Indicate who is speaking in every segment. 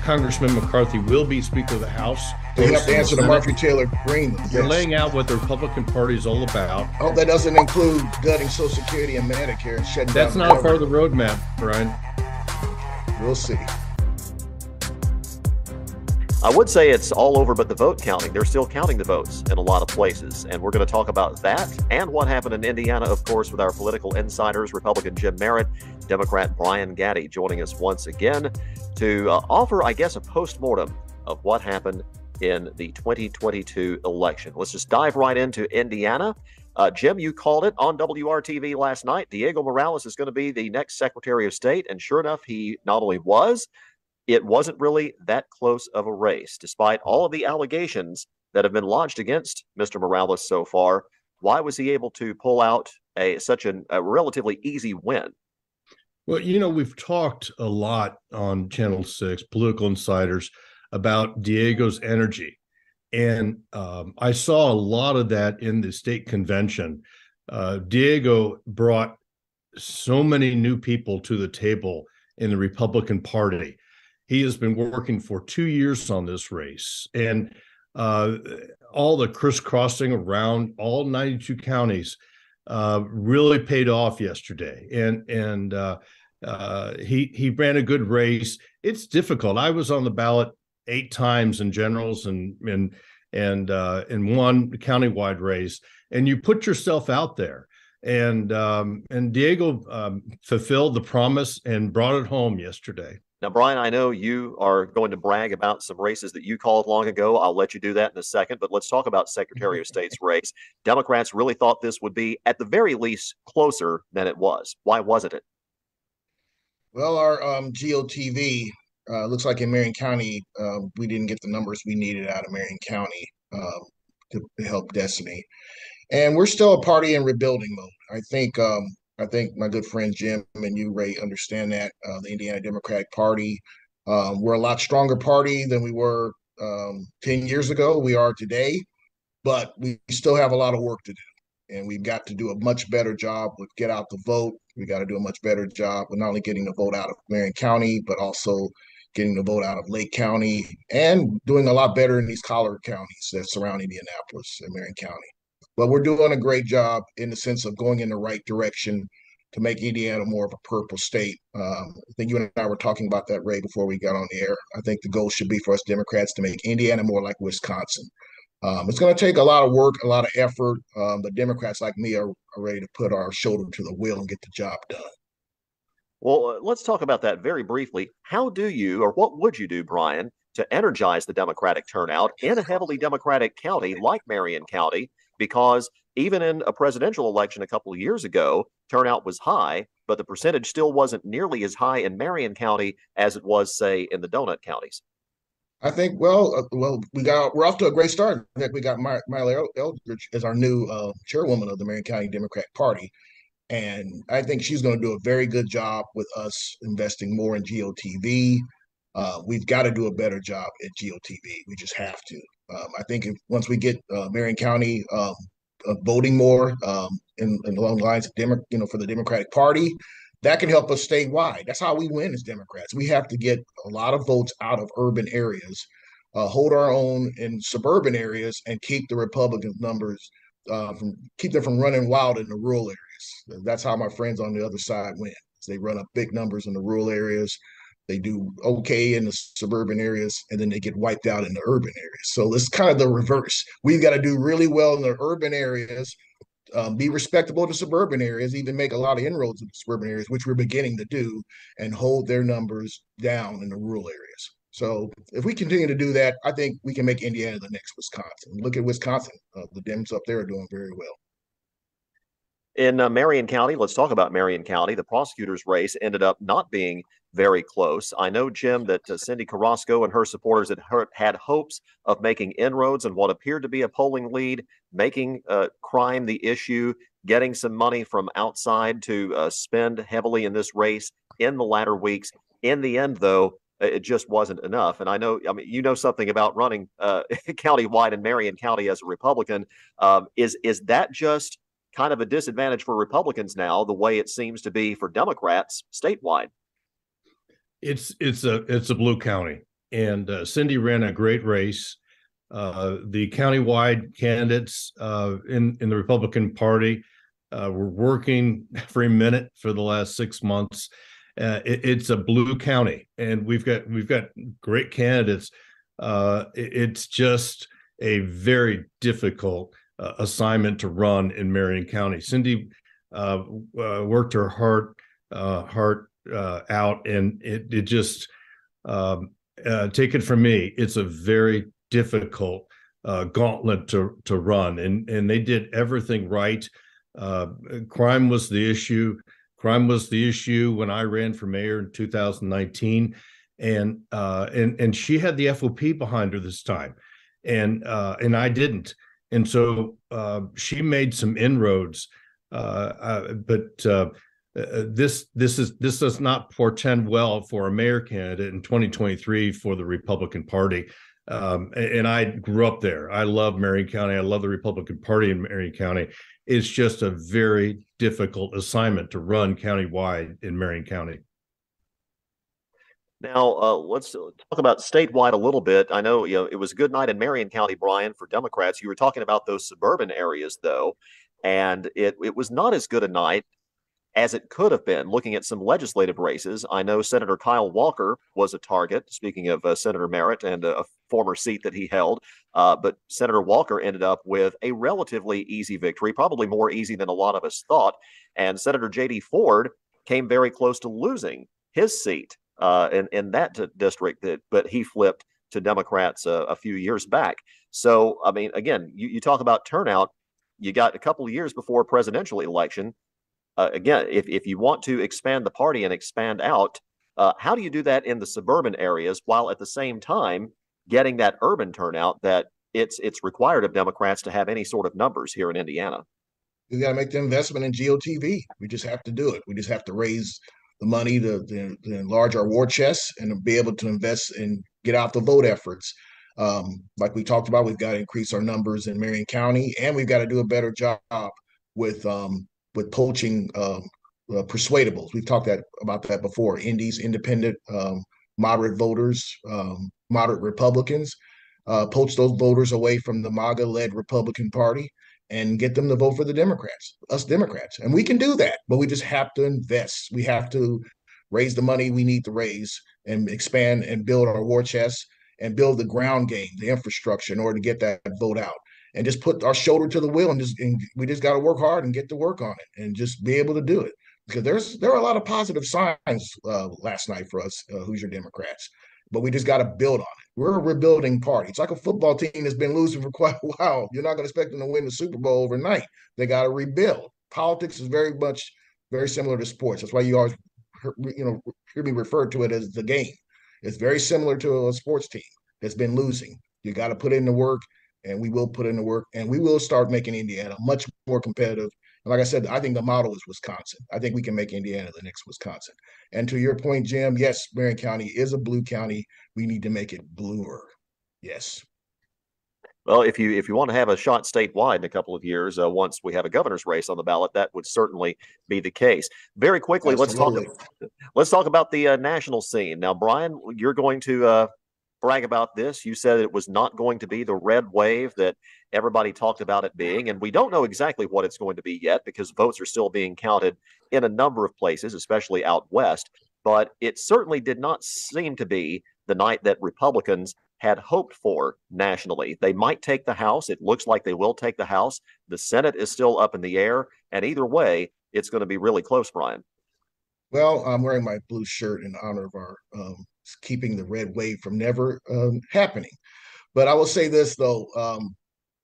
Speaker 1: Congressman McCarthy will be Speaker of the House.
Speaker 2: So you have to answer the Marjorie Taylor Greene.
Speaker 1: You're laying out what the Republican Party is all about.
Speaker 2: I hope that doesn't include gutting Social Security and Medicare and shutting
Speaker 1: That's
Speaker 2: down.
Speaker 1: not part of the roadmap, Brian.
Speaker 2: We'll see.
Speaker 3: I would say it's all over but the vote counting. They're still counting the votes in a lot of places. And we're going to talk about that and what happened in Indiana, of course, with our political insiders, Republican Jim Merritt, Democrat Brian Gaddie, joining us once again to offer, I guess, a postmortem of what happened in the 2022 election. Let's just dive right into Indiana. Jim, you called it on WRTV last night. Diego Morales is going to be the next Secretary of State. And sure enough, he not only was, it wasn't really that close of a race, despite all of the allegations that have been lodged against Mr. Morales so far. Why was he able to pull out such a relatively easy win?
Speaker 1: Well, you know, we've talked a lot on Channel 6, Political Insiders, about Diego's energy. And I saw a lot of that in the state convention. Diego brought so many new people to the table in the Republican Party. He has been working for 2 years on this race, and all the crisscrossing around all 92 counties really paid off yesterday. And he ran a good race. It's difficult. I was on the ballot 8 times in generals and in one countywide race, and you put yourself out there. And Diego fulfilled the promise and brought it home yesterday.
Speaker 3: Now, Brian, I know you are going to brag about some races that you called long ago. I'll let you do that in a second, but let's talk about Secretary of State's race. Democrats really thought this would be, at the very least, closer than it was. Why wasn't it?
Speaker 2: Well, our GOTV looks like in Marion County, we didn't get the numbers we needed out of Marion County to help Destiny. And we're still a party in rebuilding mode. I think my good friend Jim and you, Ray, understand that. The Indiana Democratic Party, we're a lot stronger party than we were 10 years ago. We are today, but we still have a lot of work to do. And we've got to do a much better job with get out the vote. We got to do a much better job with not only getting the vote out of Marion County, but also getting the vote out of Lake County and doing a lot better in these collar counties that surround Indianapolis and Marion County. But we're doing a great job in the sense of going in the right direction to make Indiana more of a purple state. I think you and I were talking about that, Ray, before we got on the air. I think the goal should be for us Democrats to make Indiana more like Wisconsin. It's going to take a lot of work, a lot of effort, but Democrats like me are ready to put our shoulder to the wheel and get the job done.
Speaker 3: Well, let's talk about that very briefly. How do you, or what would you do, Brian, to energize the Democratic turnout in a heavily Democratic county like Marion County? Because even in a presidential election a couple of years ago, turnout was high, but the percentage still wasn't nearly as high in Marion County as it was, say, in the donut counties.
Speaker 2: I think, we're off to a great start. I think we got Myla Eldridge as our new chairwoman of the Marion County Democratic Party. And I think she's going to do a very good job with us investing more in GOTV. We've got to do a better job at GOTV. We just have to. I think once we get Marion County voting more along the lines of for the Democratic Party, that can help us statewide. That's how we win as Democrats. We have to get a lot of votes out of urban areas, hold our own in suburban areas, and keep the Republican numbers keep them from running wild in the rural areas. That's how my friends on the other side win. They run up big numbers in the rural areas. They do okay in the suburban areas, and then they get wiped out in the urban areas. So it's kind of the reverse. We've got to do really well in the urban areas, be respectable to suburban areas, even make a lot of inroads in the suburban areas, which we're beginning to do, and hold their numbers down in the rural areas. So if we continue to do that, I think we can make Indiana the next Wisconsin. Look at Wisconsin. The Dems up there are doing very well.
Speaker 3: In Marion County, let's talk about Marion County. The prosecutor's race ended up not being very close. I know, Jim, that Cindy Carrasco and her supporters had hopes of making inroads in what appeared to be a polling lead, making crime the issue, getting some money from outside to spend heavily in this race in the latter weeks. In the end, though, it just wasn't enough. And I know, you know something about running countywide in Marion County as a Republican. Is that just kind of a disadvantage for Republicans now, the way it seems to be for Democrats statewide?
Speaker 1: It's a blue county. and Cindy ran a great race. The countywide candidates in the Republican Party were working every minute for the last 6 months. It's a blue county, and we've got great candidates. It's just a very difficult assignment to run in Marion County. Cindy worked her heart out, and it just take it from me, it's a very difficult gauntlet to run, and they did everything right. Crime was the issue. Crime was the issue when I ran for mayor in 2019, and she had the FOP behind her this time, and I didn't, and so she made some inroads, but this does not portend well for a mayor candidate in 2023 for the Republican Party. And I grew up there. I love Marion County. I love the Republican Party in Marion County. It's just a very difficult assignment to run countywide in Marion County.
Speaker 3: Now, let's talk about statewide a little bit. I know, it was a good night in Marion County, Brian, for Democrats. You were talking about those suburban areas, though, and it was not as good a night as it could have been. Looking at some legislative races, I know Senator Kyle Walker was a target, speaking of Senator Merritt and a former seat that he held. But Senator Walker ended up with a relatively easy victory, probably more easy than a lot of us thought. And Senator J.D. Ford came very close to losing his seat in that district, but he flipped to Democrats a few years back. So, I mean, again, you talk about turnout. You got a couple of years before a presidential election. Again, if you want to expand the party and expand out, how do you do that in the suburban areas while at the same time getting that urban turnout that it's required of Democrats to have any sort of numbers here in Indiana?
Speaker 2: We got to make the investment in GOTV. We just have to do it. We just have to raise the money to enlarge our war chest and to be able to invest and get out the vote efforts. Like we talked about, we've got to increase our numbers in Marion County, and we've got to do a better job with poaching persuadables. We've talked about that before. Indies, independent, moderate voters, moderate Republicans, poach those voters away from the MAGA-led Republican Party and get them to vote for the Democrats, us Democrats. And we can do that, but we just have to invest. We have to raise the money we need to raise and expand and build our war chest and build the ground game, the infrastructure in order to get that vote out. And just put our shoulder to the wheel, and we just got to work hard and get to work on it and just be able to do it. Because there are a lot of positive signs last night for us, Hoosier Democrats, but we just got to build on it. We're a rebuilding party. It's like a football team that's been losing for quite a while. You're not going to expect them to win the Super Bowl overnight. They got to rebuild. Politics is very similar to sports. That's why you always hear me refer to it as the game. It's very similar to a sports team that's been losing. You got to put in the work. And we will put in the work, and we will start making Indiana much more competitive. And like I said, I think the model is Wisconsin. I think we can make Indiana the next Wisconsin. And to your point, Jim, yes, Marion County is a blue county. We need to make it bluer. Yes.
Speaker 3: Well, if you want to have a shot statewide in a couple of years, once we have a governor's race on the ballot, that would certainly be the case. Very quickly,
Speaker 2: Absolutely.
Speaker 3: let's talk about the national scene. Now, Brian, you're going to brag about this. You said it was not going to be the red wave that everybody talked about it being, and we don't know exactly what it's going to be yet because votes are still being counted in a number of places, especially out west. But it certainly did not seem to be the night that Republicans had hoped for nationally. They might take the House. It looks like they will take the House. The Senate is still up in the air, and either way, it's going to be really close, Brian.
Speaker 2: Well, I'm wearing my blue shirt in honor of our keeping the red wave from never happening. But I will say this, though,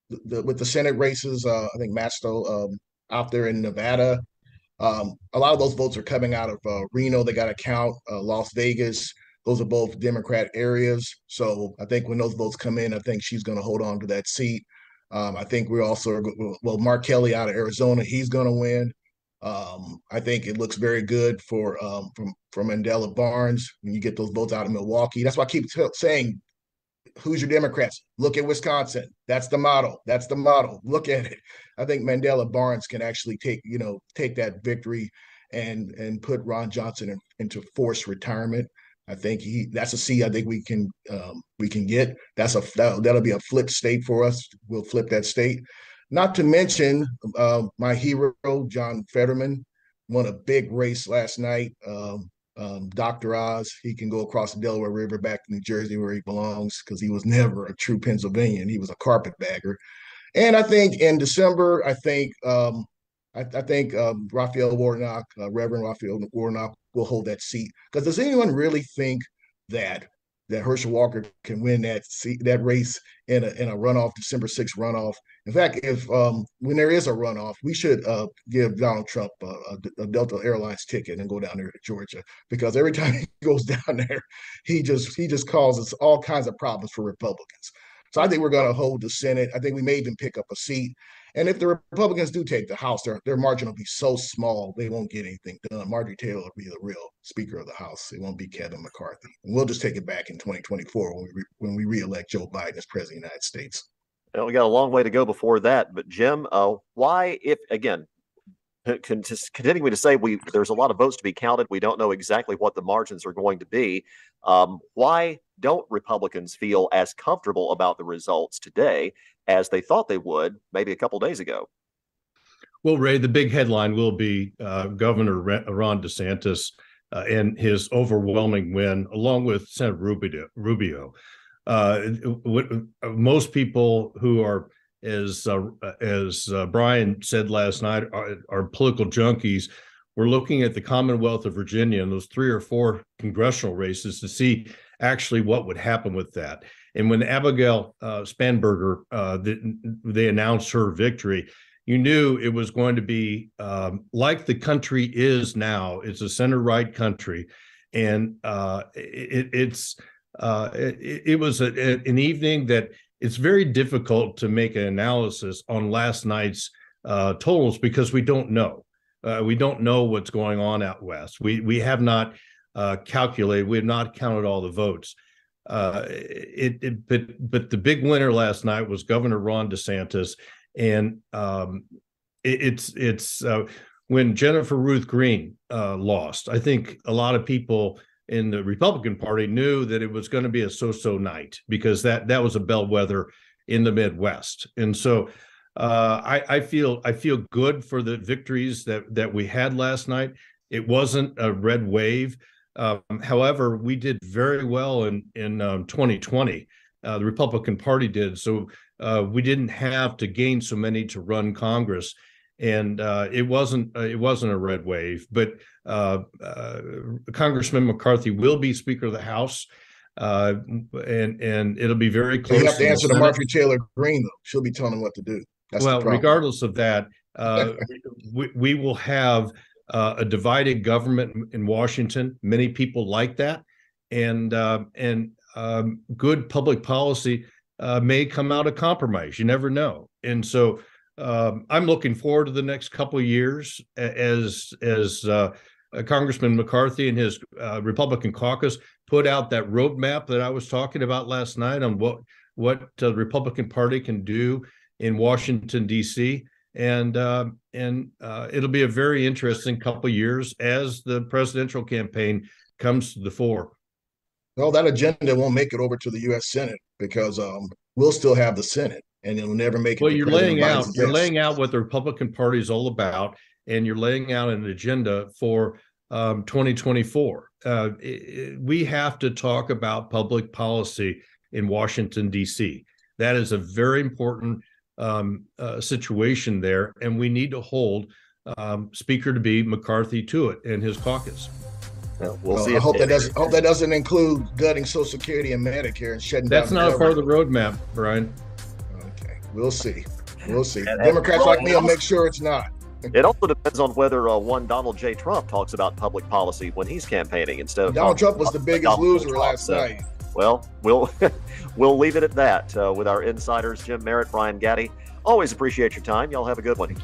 Speaker 2: with the Senate races, I think Masto out there in Nevada, a lot of those votes are coming out of Reno. They got to count Las Vegas. Those are both Democrat areas. So I think when those votes come in, I think she's going to hold on to that seat. I think we're also, Mark Kelly out of Arizona, he's going to win. I think it looks very good for Mandela Barnes when you get those votes out of Milwaukee. That's why I keep saying, Hoosier Democrats, look at Wisconsin. That's the model. That's the model. Look at it. I think Mandela Barnes can actually take that victory and put Ron Johnson into forced retirement. I think that's a seat I think we can get. That'll be a flip state for us. We'll flip that state. Not to mention my hero, John Fetterman, won a big race last night. Dr. Oz, he can go across the Delaware River back to New Jersey where he belongs, because he was never a true Pennsylvanian. He was a carpetbagger. And I think in December, I think Raphael Warnock, Reverend Raphael Warnock, will hold that seat. Because does anyone really think that Herschel Walker can win that race in a runoff, December 6th runoff? In fact, if when there is a runoff, we should give Donald Trump a Delta Airlines ticket and go down there to Georgia, because every time he goes down there, he just causes all kinds of problems for Republicans. So I think we're going to hold the Senate. I think we may even pick up a seat. And if the Republicans do take the House, their margin will be so small, they won't get anything done. Marjorie Taylor will be the real Speaker of the House. It won't be Kevin McCarthy. And we'll just take it back in 2024 when we reelect Joe Biden as President of the United States.
Speaker 3: Well, we got a long way to go before that. But Jim, why, if again, continuing to say there's a lot of votes to be counted, we don't know exactly what the margins are going to be. Why don't Republicans feel as comfortable about the results today as they thought they would maybe a couple days ago?
Speaker 1: Well, Ray, the big headline will be Governor Ron DeSantis and his overwhelming win, along with Senator Rubio. Most people who are, as Brian said last night, are political junkies. We're looking at the Commonwealth of Virginia and those 3 or 4 congressional races to see actually what would happen with that. And when Abigail Spanberger, they announced her victory, you knew it was going to be like the country is now. It's a center-right country, and it was an evening that it's very difficult to make an analysis on last night's totals, because we don't know. We don't know what's going on out west. We have not calculated. We have not counted all the votes. But the big winner last night was Governor Ron DeSantis, and it's when Jennifer Ruth Green lost. I think a lot of people in the Republican Party knew that it was going to be a so-so night, because that was a bellwether in the Midwest. And so I feel good for the victories that we had last night. It wasn't a red wave. However, we did very well in 2020. The Republican Party did. So we didn't have to gain so many to run Congress. And it wasn't a red wave, but Congressman McCarthy will be Speaker of the House, and it'll be very close.
Speaker 2: You have to answer to Marjorie Taylor Greene, though. She'll be telling him what to do. That's
Speaker 1: well, regardless of that, we will have a divided government in Washington. Many people like that, and good public policy may come out of compromise. You never know, and so. I'm looking forward to the next couple of years as Congressman McCarthy and his Republican caucus put out that roadmap that I was talking about last night on what the Republican Party can do in Washington, D.C. And it'll be a very interesting couple of years as the presidential campaign comes to the fore.
Speaker 2: Well, that agenda won't make it over to the U.S. Senate, because we'll still have the Senate. And it'll never make it.
Speaker 1: Well, you're laying out what the Republican Party is all about, and you're laying out an agenda for 2024. We have to talk about public policy in Washington, D.C. That is a very important situation there, and we need to hold Speaker to be McCarthy to it and his caucus.
Speaker 2: We'll see. I hope that doesn't include gutting Social Security and Medicare and shutting down.
Speaker 1: That's not a part of the roadmap, Brian.
Speaker 2: We'll see. Democrats like me will make sure it's not.
Speaker 3: It also depends on whether one Donald J. Trump talks about public policy when he's campaigning instead of
Speaker 2: Donald Trump was the biggest loser last night.
Speaker 3: Well, we'll leave it at that with our insiders, Jim Merritt, Brian Gaddie. Always appreciate your time. Y'all have a good one.